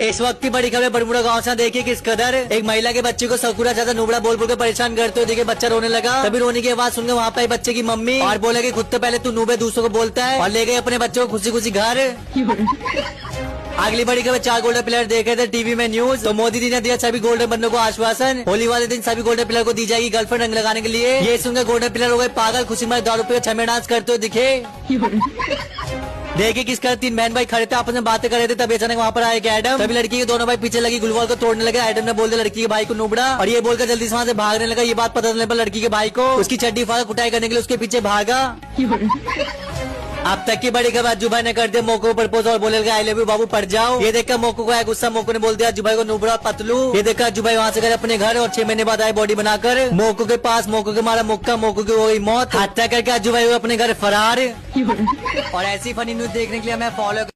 इस वक्त की बड़ी खबर बरमुड़ा गांव से देखिए किस कदर एक महिला के बच्चे को सकुरा ज्यादा नुबड़ा बोल बोल के परेशान करते हुए देखिए बच्चा रोने लगा। तभी रोने की आवाज सुनकर वहाँ पे बच्चे की मम्मी और बोले कि खुद तो पहले तू नूबे दूसरों को बोलता है, और ले गए अपने बच्चों को खुशी खुशी घर। अगली बड़ी खबर 4 गोल्डन प्लेयर देख रहे थे टीवी में न्यूज, तो मोदी जी ने दिया सभी गोल्डन बंदों को आश्वासन, होली वाले दिन सभी गोल्डन प्लेयर को दी जाएगी गर्लफ्रेंड रंग लगाने के लिए। ये सुनकर गोल्डन प्लेयर हो गए पागल, खुशी में दारू पे छमे डांस करते हुए दिखे। देखिए किस कर 3 बहन भाई खड़े थे, आपस में बातें कर रहे थे, तभी अचानक वहाँ पर आए एडम। तभी लड़की के दोनों भाई पीछे लगी गुलवाल को तोड़ने लगे। एडम ने बोल दिया लड़की के भाई को नुबड़ा, और ये बोलकर जल्दी से वहाँ से भागने लगा। ये बात पता चलने पर लड़की के भाई को उसकी चड्डी फाड़ कुटाई करने के लिए उसके पीछे भागा। अब तक की बड़ी खबर अज्जू भाई ने कर दिया मोको को प्रपोज और बोले आई लव यू बाबू पड़ जाओ। ये देखकर मोको को आया गुस्सा, मोको ने बोल दिया अज्जू भाई को नुबड़ा पतलू। ये देखकर अज्जू भाई वहाँ से गए अपने घर और 6 महीने बाद आए बॉडी बनाकर मोको के पास। मोको के मारा मुक्का, मोको की हो गई मौत। हत्या करके अज्जू भाई हुए अपने घर फरार। और ऐसी फनी न्यूज देखने के लिए हमें फॉलो